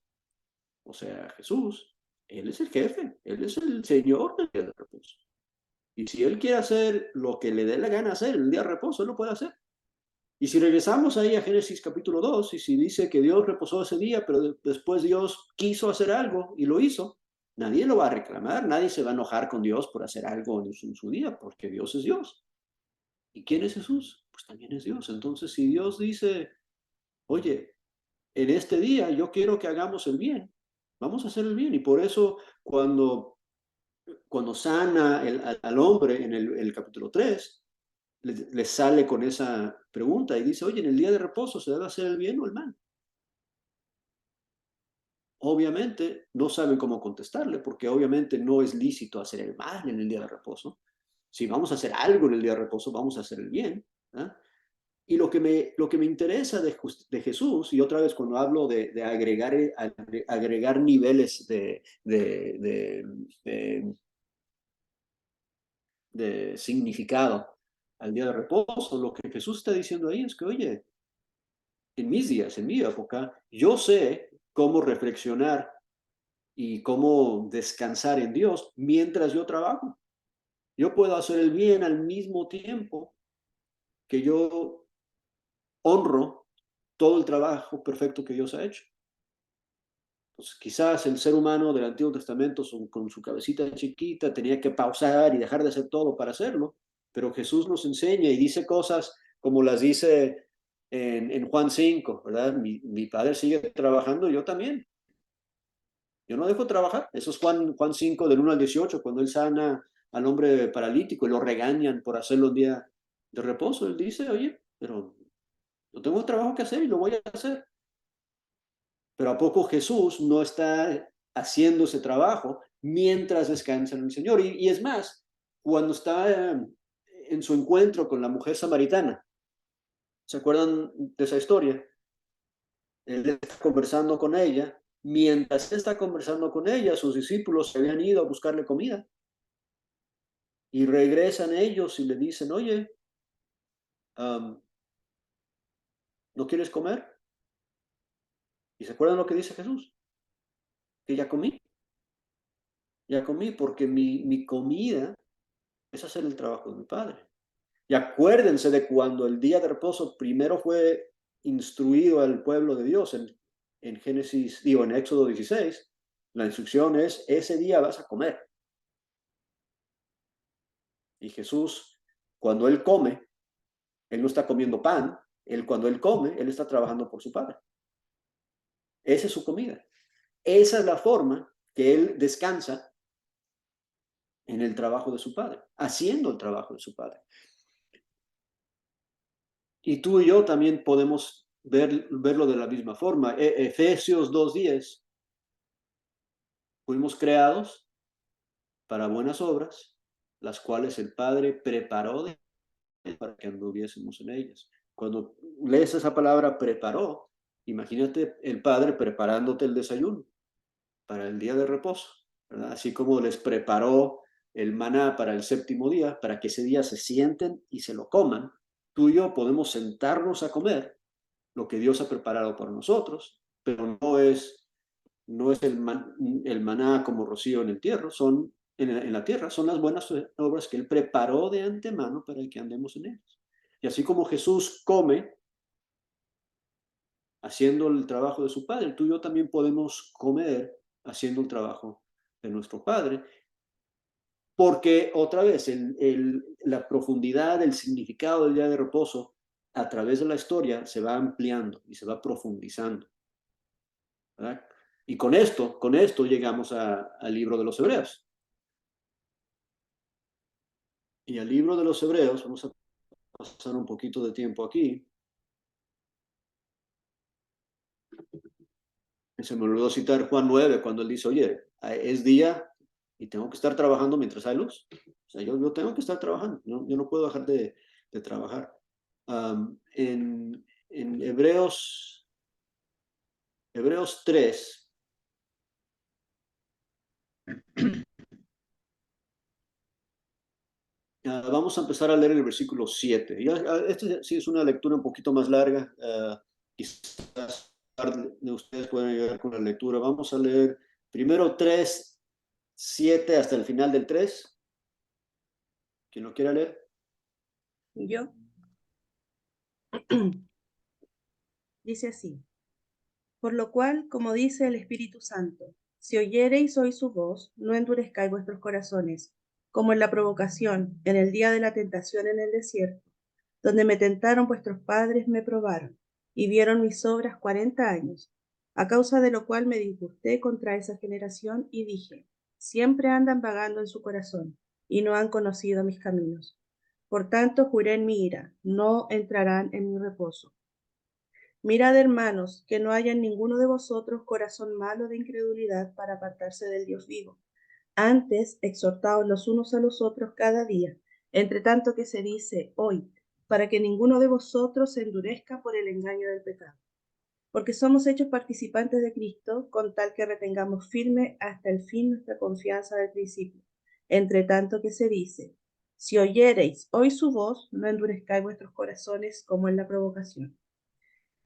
o sea, Jesús, Él es el jefe, Él es el Señor del día de reposo. Y si Él quiere hacer lo que le dé la gana hacer en el día de reposo, Él lo puede hacer. Y si regresamos ahí a Génesis capítulo 2, y si dice que Dios reposó ese día, pero después Dios quiso hacer algo y lo hizo, nadie lo va a reclamar, nadie se va a enojar con Dios por hacer algo en su día, porque Dios es Dios. ¿Y quién es Jesús? Pues también es Dios. Entonces, si Dios dice, oye, en este día yo quiero que hagamos el bien, vamos a hacer el bien. Y por eso cuando sana al hombre en el capítulo 3, le sale con esa pregunta y dice, oye, en el día de reposo, ¿se debe hacer el bien o el mal? Obviamente no saben cómo contestarle, porque obviamente no es lícito hacer el mal en el día de reposo. Si vamos a hacer algo en el día de reposo, vamos a hacer el bien. ¿Eh? Y lo que me interesa de Jesús, y otra vez cuando hablo de agregar niveles de significado al día de reposo, lo que Jesús está diciendo ahí es que, oye, en mis días, en mi época, yo sé cómo reflexionar y cómo descansar en Dios mientras yo trabajo. Yo puedo hacer el bien al mismo tiempo que yo honro todo el trabajo perfecto que Dios ha hecho. Pues quizás el ser humano del Antiguo Testamento con su cabecita chiquita tenía que pausar y dejar de hacer todo para hacerlo, pero Jesús nos enseña y dice cosas como las dice en Juan 5, ¿verdad? Mi padre sigue trabajando, yo también. Yo no dejo trabajar. Eso es Juan 5, del 1 al 18, cuando él sana al hombre paralítico y lo regañan por hacerlo un día de reposo. Él dice, oye, pero yo tengo un trabajo que hacer y lo voy a hacer. Pero ¿a poco Jesús no está haciendo ese trabajo mientras descansa en el Señor? Y es más, cuando está en su encuentro con la mujer samaritana, ¿se acuerdan de esa historia? Él está conversando con ella. Mientras está conversando con ella, sus discípulos se habían ido a buscarle comida. Y regresan ellos y le dicen, oye, ¿no quieres comer? ¿Y se acuerdan lo que dice Jesús? Que ya comí porque mi comida es hacer el trabajo de mi Padre. Y acuérdense de cuando el día de reposo primero fue instruido al pueblo de Dios en Génesis, digo, en Éxodo 16, la instrucción es, ese día vas a comer. Y Jesús, cuando Él come, Él no está comiendo pan, cuando Él come, Él está trabajando por su Padre. Esa es su comida. Esa es la forma que Él descansa en el trabajo de su Padre, haciendo el trabajo de su Padre. Y tú y yo también podemos verlo de la misma forma. Efesios 2:10, fuimos creados para buenas obras, las cuales el Padre preparó para que anduviésemos en ellas. Cuando lees esa palabra preparó, imagínate el Padre preparándote el desayuno para el día de reposo, ¿verdad? Así como les preparó el maná para el séptimo día, para que ese día se sienten y se lo coman. Tú y yo podemos sentarnos a comer lo que Dios ha preparado para nosotros, pero no es el maná como rocío en el tierra, en la tierra, son las buenas obras que Él preparó de antemano para que andemos en ellas. Y así como Jesús come haciendo el trabajo de su Padre, tú y yo también podemos comer haciendo el trabajo de nuestro Padre, porque otra vez la profundidad, el significado del día de reposo a través de la historia se va ampliando y se va profundizando, ¿verdad? Y con esto llegamos al libro de los Hebreos. Y al libro de los Hebreos, vamos a pasar un poquito de tiempo aquí. Se me olvidó citar Juan 9 cuando él dice, oye, es día y tengo que estar trabajando mientras hay luz. O sea, yo tengo que estar trabajando, yo no puedo dejar de trabajar. En Hebreos 3, vamos a empezar a leer el versículo 7. Este sí es una lectura un poquito más larga. Quizás de ustedes pueden ayudar con la lectura. Vamos a leer primero 3, 7 hasta el final del 3. ¿Quién lo quiera leer? Yo. Dice así: por lo cual, como dice el Espíritu Santo, si oyereis hoy su voz, no endurezcáis vuestros corazones, como en la provocación, en el día de la tentación en el desierto, donde me tentaron vuestros padres, me probaron, y vieron mis obras 40 años, a causa de lo cual me disgusté contra esa generación y dije, siempre andan vagando en su corazón, y no han conocido mis caminos. Por tanto, juré en mi ira, no entrarán en mi reposo. Mirad, hermanos, que no haya en ninguno de vosotros corazón malo de incredulidad para apartarse del Dios vivo. Antes, exhortaos los unos a los otros cada día, entre tanto que se dice hoy, para que ninguno de vosotros se endurezca por el engaño del pecado. Porque somos hechos participantes de Cristo, con tal que retengamos firme hasta el fin nuestra confianza del principio. Entre tanto que se dice, si oyereis hoy su voz, no endurezcáis vuestros corazones como en la provocación.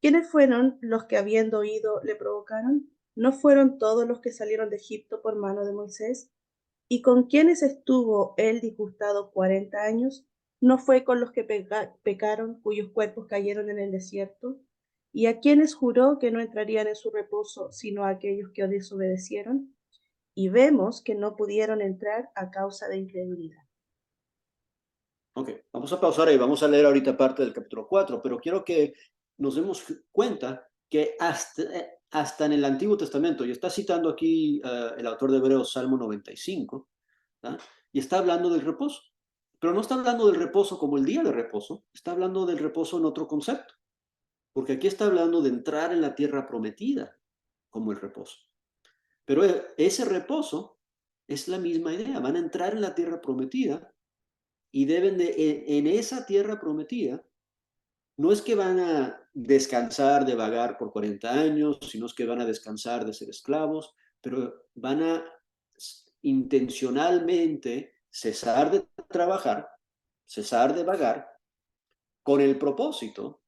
¿Quiénes fueron los que habiendo oído le provocaron? ¿No fueron todos los que salieron de Egipto por mano de Moisés? ¿Y con quiénes estuvo él disgustado 40 años? ¿No fue con los que pecaron, cuyos cuerpos cayeron en el desierto? ¿Y a quienes juró que no entrarían en su reposo, sino a aquellos que desobedecieron? Y vemos que no pudieron entrar a causa de incredulidad. Ok, vamos a pausar ahí, vamos a leer ahorita parte del capítulo 4, pero quiero que nos demos cuenta que hasta en el Antiguo Testamento, y está citando aquí el autor de Hebreos, Salmo 95, ¿tá? Y está hablando del reposo, pero no está hablando del reposo como el día de reposo, está hablando del reposo en otro concepto, porque aquí está hablando de entrar en la tierra prometida como el reposo. Pero ese reposo es la misma idea, van a entrar en la tierra prometida y deben de, en esa tierra prometida, no es que van a descansar de vagar por 40 años, sino es que van a descansar de ser esclavos, pero van a intencionalmente cesar de trabajar, cesar de vagar, con el propósito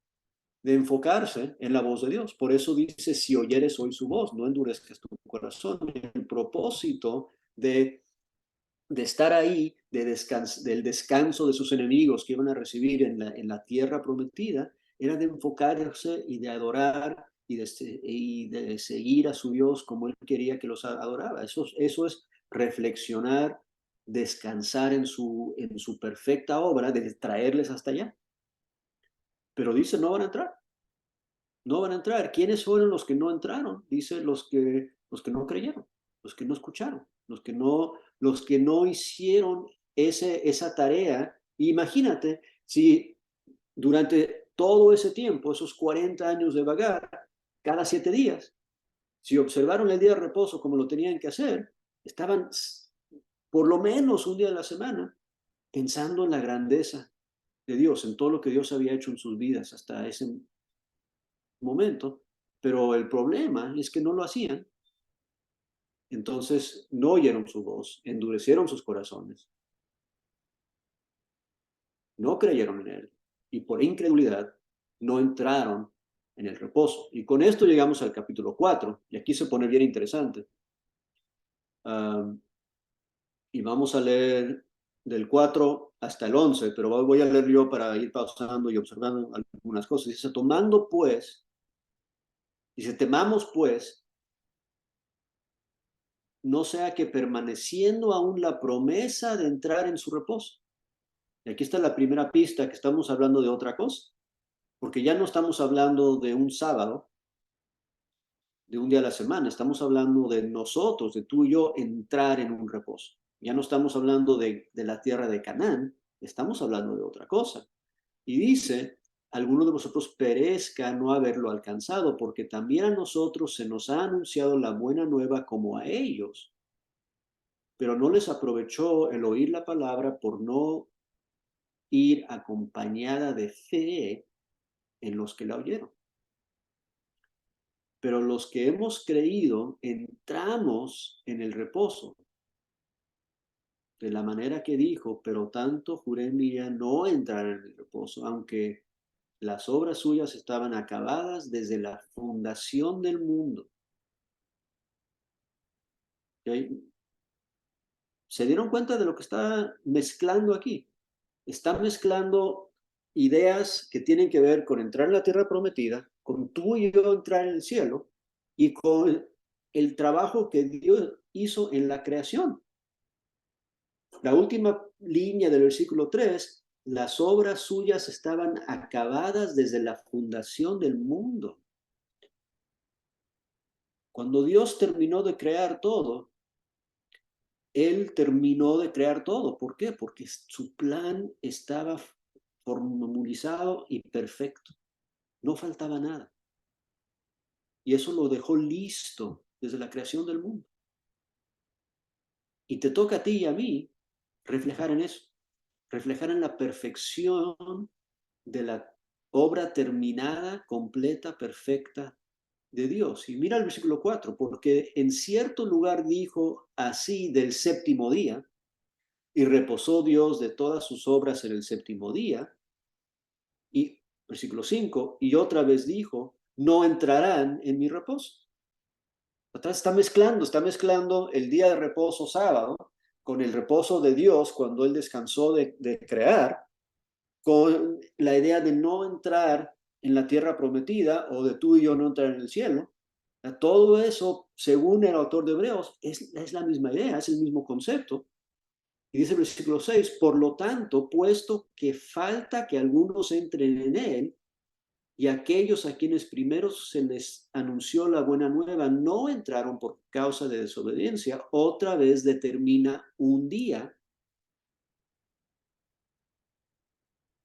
de enfocarse en la voz de Dios. Por eso dice, si oyeres hoy su voz, no endurezcas tu corazón. El propósito de estar ahí, del descanso de sus enemigos que iban a recibir en la tierra prometida, era de enfocarse y de adorar y de seguir a su Dios como él quería que los adoraba. Eso es reflexionar, descansar en su perfecta obra, de traerles hasta allá. Pero dice, no van a entrar. No van a entrar. ¿Quiénes fueron los que no entraron? Dice los que no creyeron, los que no escucharon, los que no hicieron esa tarea. Imagínate si durante todo ese tiempo, esos 40 años de vagar, cada 7 días, si observaron el día de reposo como lo tenían que hacer, estaban por lo menos un día de la semana pensando en la grandeza de Dios, en todo lo que Dios había hecho en sus vidas hasta ese momento, pero el problema es que no lo hacían. Entonces no oyeron su voz, endurecieron sus corazones, no creyeron en él y por incredulidad no entraron en el reposo. Y con esto llegamos al capítulo 4 y aquí se pone bien interesante. Y vamos a leer del 4 hasta el 11, pero voy a leer yo para ir pausando y observando algunas cosas. Dice, temamos pues, no sea que permaneciendo aún la promesa de entrar en su reposo. Y aquí está la primera pista que estamos hablando de otra cosa, porque ya no estamos hablando de un sábado, de un día a la semana, estamos hablando de nosotros, de tú y yo entrar en un reposo. Ya no estamos hablando de la tierra de Canaán, estamos hablando de otra cosa. Y dice, alguno de vosotros perezca no haberlo alcanzado, porque también a nosotros se nos ha anunciado la buena nueva como a ellos, pero no les aprovechó el oír la palabra por no ir acompañada de fe en los que la oyeron. Pero los que hemos creído entramos en el reposo, de la manera que dijo, pero tanto juré en mi vida no entrar en el reposo, aunque las obras suyas estaban acabadas desde la fundación del mundo. ¿Okay? ¿Se dieron cuenta de lo que está mezclando aquí? Está mezclando ideas que tienen que ver con entrar en la tierra prometida, con tú y yo entrar en el cielo, y con el trabajo que Dios hizo en la creación. La última línea del versículo 3, las obras suyas estaban acabadas desde la fundación del mundo. Cuando Dios terminó de crear todo, Él terminó de crear todo. ¿Por qué? Porque su plan estaba formulizado y perfecto. No faltaba nada. Y eso lo dejó listo desde la creación del mundo. Y te toca a ti y a mí reflejar en eso, reflejar en la perfección de la obra terminada, completa, perfecta de Dios. Y mira el versículo 4, porque en cierto lugar dijo así del séptimo día, y reposó Dios de todas sus obras en el séptimo día. Y versículo 5, y otra vez dijo, no entrarán en mi reposo. Atrás está mezclando el día de reposo sábado con el reposo de Dios cuando Él descansó de crear, con la idea de no entrar en la tierra prometida o de tú y yo no entrar en el cielo. Todo eso, según el autor de Hebreos, es la misma idea, es el mismo concepto. Y dice el versículo 6, por lo tanto, puesto que falta que algunos entren en él, y aquellos a quienes primero se les anunció la buena nueva no entraron por causa de desobediencia, otra vez determina un día.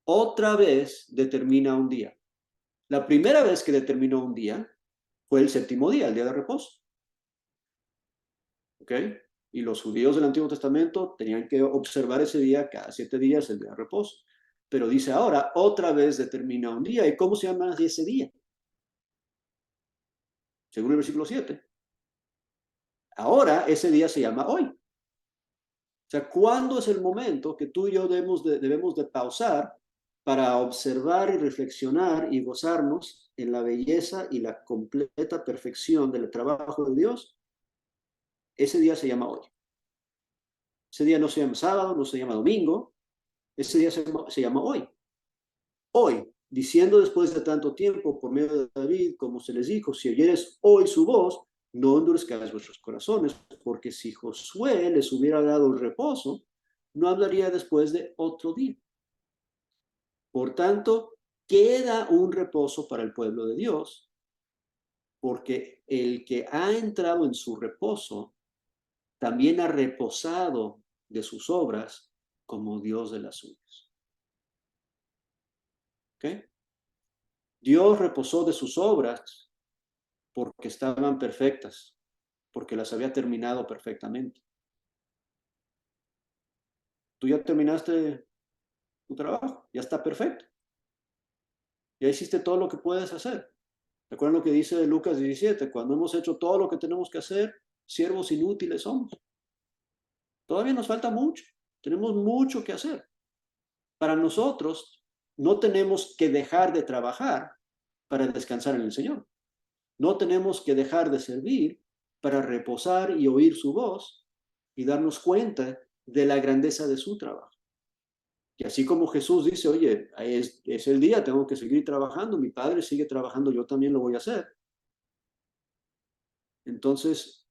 Otra vez determina un día. La primera vez que determinó un día fue el séptimo día, el día de reposo. ¿Ok? Y los judíos del Antiguo Testamento tenían que observar ese día cada 7 días, el día de reposo. Pero dice ahora, otra vez determina un día. ¿Y cómo se llama ese día? Según el versículo 7. Ahora ese día se llama hoy. O sea, ¿cuándo es el momento que tú y yo debemos de pausar para observar y reflexionar y gozarnos en la belleza y la completa perfección del trabajo de Dios? Ese día se llama hoy. Ese día no se llama sábado, no se llama domingo. Ese día se llama hoy. Hoy, diciendo después de tanto tiempo por medio de David, como se les dijo, si oyeres hoy su voz, no endurezcáis vuestros corazones, porque si Josué les hubiera dado el reposo, no hablaría después de otro día. Por tanto, queda un reposo para el pueblo de Dios, porque el que ha entrado en su reposo también ha reposado de sus obras como Dios de las suyas. ¿Ok? Dios reposó de sus obras porque estaban perfectas, porque las había terminado perfectamente. Tú ya terminaste tu trabajo, ya está perfecto. Ya hiciste todo lo que puedes hacer. ¿Recuerdan lo que dice Lucas 17? Cuando hemos hecho todo lo que tenemos que hacer, siervos inútiles somos. Todavía nos falta mucho. Tenemos mucho que hacer. Para nosotros, no tenemos que dejar de trabajar para descansar en el Señor. No tenemos que dejar de servir para reposar y oír su voz y darnos cuenta de la grandeza de su trabajo. Y así como Jesús dice, oye, es el día, tengo que seguir trabajando, mi Padre sigue trabajando, yo también lo voy a hacer. Entonces,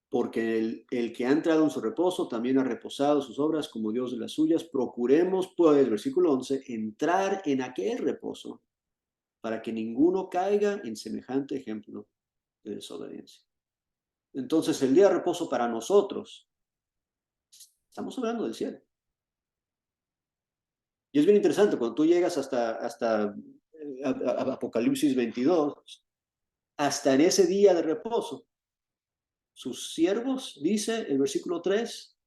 porque el que ha entrado en su reposo también ha reposado sus obras como Dios de las suyas. Procuremos, pues, versículo 11, entrar en aquel reposo para que ninguno caiga en semejante ejemplo de desobediencia. Entonces, el día de reposo para nosotros, estamos hablando del cielo. Y es bien interesante, cuando tú llegas hasta Apocalipsis 22, hasta en ese día de reposo, sus siervos, dice el versículo 3,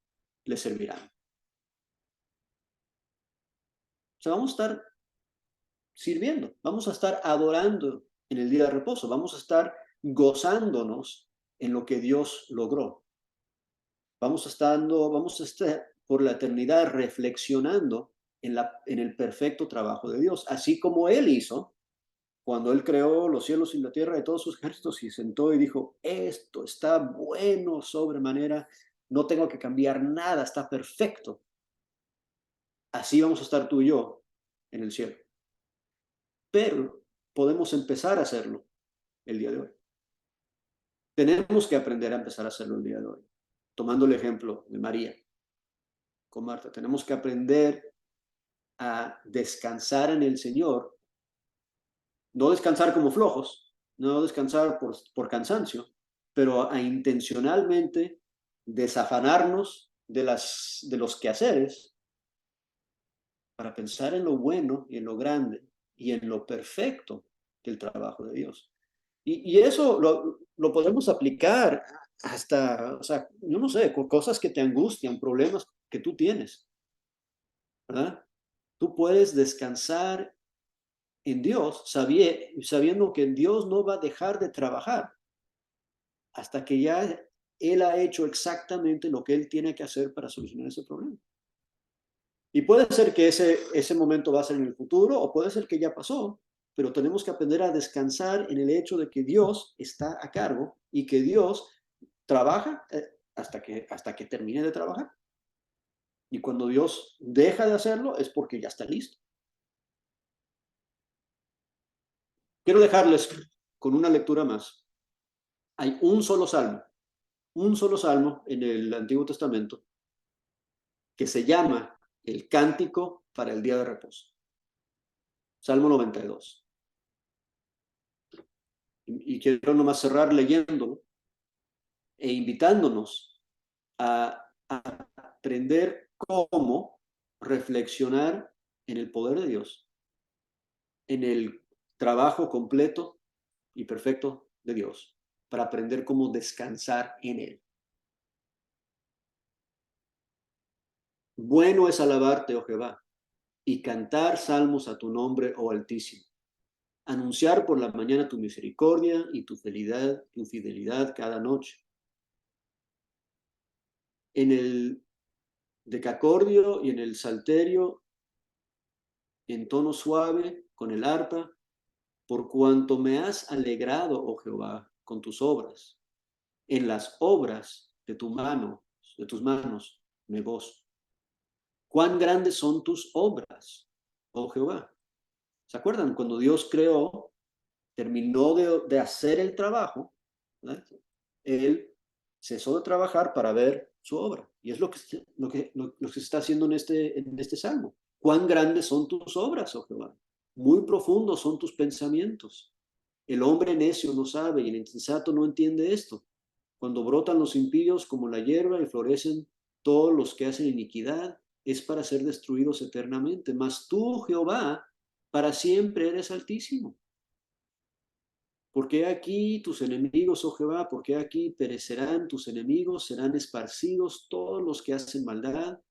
le servirán. O sea, vamos a estar sirviendo, vamos a estar adorando en el día de reposo, vamos a estar gozándonos en lo que Dios logró. Vamos a estar por la eternidad reflexionando en el perfecto trabajo de Dios, así como Él hizo cuando Él creó los cielos y la tierra de todos sus ejércitos y sentó y dijo, esto está bueno sobremanera, no tengo que cambiar nada, está perfecto. Así vamos a estar tú y yo en el cielo. Pero podemos empezar a hacerlo el día de hoy. Tenemos que aprender a empezar a hacerlo el día de hoy. Tomando el ejemplo de María con Marta, tenemos que aprender a descansar en el Señor, no descansar como flojos, no descansar por cansancio, pero a intencionalmente desafanarnos de los quehaceres para pensar en lo bueno y en lo grande y en lo perfecto del trabajo de Dios. Y eso lo podemos aplicar hasta, o sea, yo no sé, cosas que te angustian, problemas que tú tienes, ¿verdad? tú puedes descansar en Dios sabiendo que Dios no va a dejar de trabajar hasta que ya Él ha hecho exactamente lo que Él tiene que hacer para solucionar ese problema. Y puede ser que ese momento va a ser en el futuro o puede ser que ya pasó, pero tenemos que aprender a descansar en el hecho de que Dios está a cargo y que Dios trabaja hasta que termine de trabajar. Y cuando Dios deja de hacerlo es porque ya está listo. Quiero dejarles con una lectura más. Hay un solo salmo en el Antiguo Testamento que se llama el Cántico para el Día de Reposo. Salmo 92. Y quiero nomás cerrar leyéndolo e invitándonos a aprender cómo reflexionar en el poder de Dios, en el trabajo completo y perfecto de Dios, para aprender cómo descansar en Él. Bueno es alabarte, oh Jehová, y cantar salmos a tu nombre, oh Altísimo. Anunciar por la mañana tu misericordia y tu fidelidad cada noche. En el decacordio y en el salterio, en tono suave, con el arpa, por cuanto me has alegrado, oh Jehová, con tus obras. En las obras de tus manos, me gozo. Cuán grandes son tus obras, oh Jehová. ¿Se acuerdan? Cuando Dios creó, terminó de hacer el trabajo, ¿verdad? Él cesó de trabajar para ver su obra. Y es lo que se está haciendo en este salmo. Cuán grandes son tus obras, oh Jehová. Muy profundos son tus pensamientos. El hombre necio no sabe y el insensato no entiende esto. Cuando brotan los impíos como la hierba y florecen todos los que hacen iniquidad, es para ser destruidos eternamente. Mas tú, Jehová, para siempre eres altísimo. Porque aquí tus enemigos, oh Jehová, porque aquí perecerán tus enemigos, serán esparcidos todos los que hacen maldad.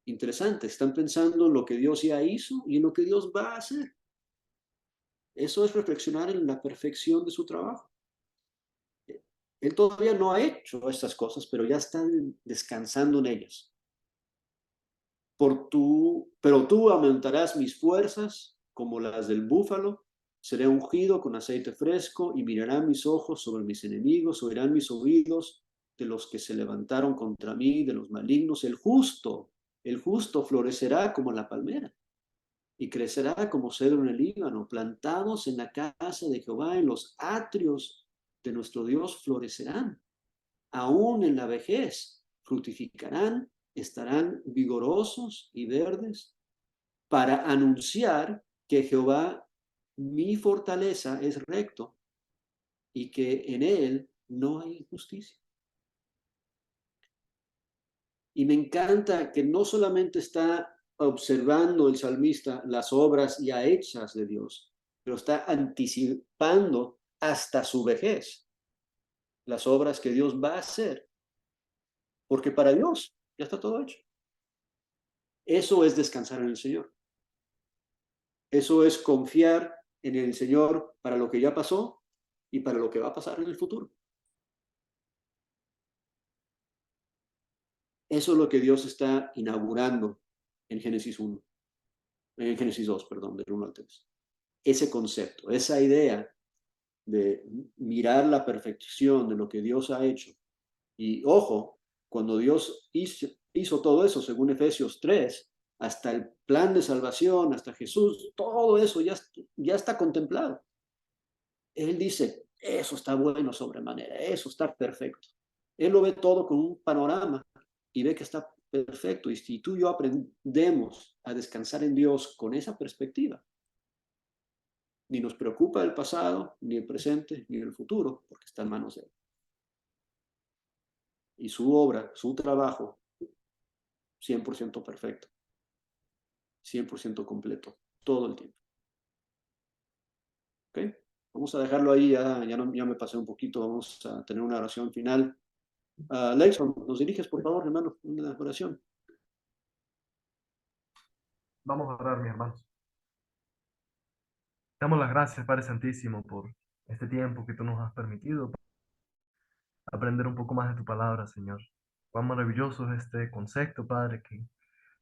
Interesante, están pensando en lo que Dios ya hizo y en lo que Dios va a hacer. Eso es reflexionar en la perfección de su trabajo. Él todavía no ha hecho estas cosas, pero ya está descansando en ellas. Pero tú aumentarás mis fuerzas como las del búfalo. Seré ungido con aceite fresco y mirarán mis ojos sobre mis enemigos, oirán mis oídos de los que se levantaron contra mí, de los malignos. El justo florecerá como la palmera y crecerá como cedro en el Líbano, plantados en la casa de Jehová, en los atrios de nuestro Dios florecerán. Aún en la vejez fructificarán, estarán vigorosos y verdes, para anunciar que Jehová, mi fortaleza, es recto y que en él no hay injusticia. Y me encanta que no solamente está observando el salmista las obras ya hechas de Dios, pero está anticipando hasta su vejez las obras que Dios va a hacer, porque para Dios ya está todo hecho. Eso es descansar en el Señor. Eso es confiar en el Señor para lo que ya pasó y para lo que va a pasar en el futuro. Eso es lo que Dios está inaugurando en Génesis 2, perdón, del 1 al 3. Ese concepto, esa idea de mirar la perfección de lo que Dios ha hecho. Y ojo, cuando Dios hizo todo eso, según Efesios 3, hasta el plan de salvación, hasta Jesús, todo eso ya está contemplado. Él dice, eso está bueno sobremanera, eso está perfecto. Él lo ve todo con un panorama y ve que está perfecto. Y si tú y yo aprendemos a descansar en Dios con esa perspectiva, ni nos preocupa el pasado, ni el presente, ni el futuro, porque está en manos de Él. Y su obra, su trabajo, 100% perfecto, 100% completo, todo el tiempo. ¿Ok? Vamos a dejarlo ahí, ya me pasé un poquito, vamos a tener una oración final. Leyson, ¿nos diriges, por favor, hermano, una oración? Vamos a orar, mis hermanos. Damos las gracias, Padre Santísimo, por este tiempo que tú nos has permitido para aprender un poco más de tu palabra, Señor. Cuán maravilloso es este concepto, Padre, que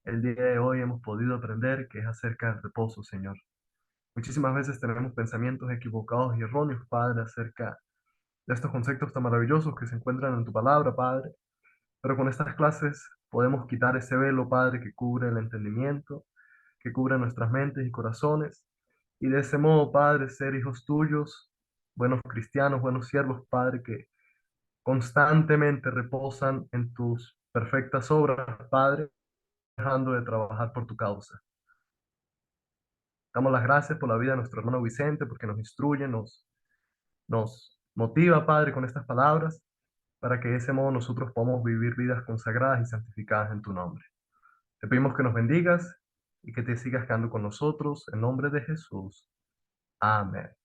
el día de hoy hemos podido aprender, que es acerca del reposo, Señor. Muchísimas veces tenemos pensamientos equivocados y erróneos, Padre, acerca de estos conceptos tan maravillosos que se encuentran en tu palabra, Padre. Pero con estas clases podemos quitar ese velo, Padre, que cubre el entendimiento, que cubre nuestras mentes y corazones. Y de ese modo, Padre, ser hijos tuyos, buenos cristianos, buenos siervos, Padre, que constantemente reposan en tus perfectas obras, Padre, dejando de trabajar por tu causa. Damos las gracias por la vida de nuestro hermano Vicente, porque nos instruye, nos motiva, Padre, con estas palabras, para que de ese modo nosotros podamos vivir vidas consagradas y santificadas en tu nombre. Te pedimos que nos bendigas y que te sigas quedando con nosotros, en nombre de Jesús. Amén.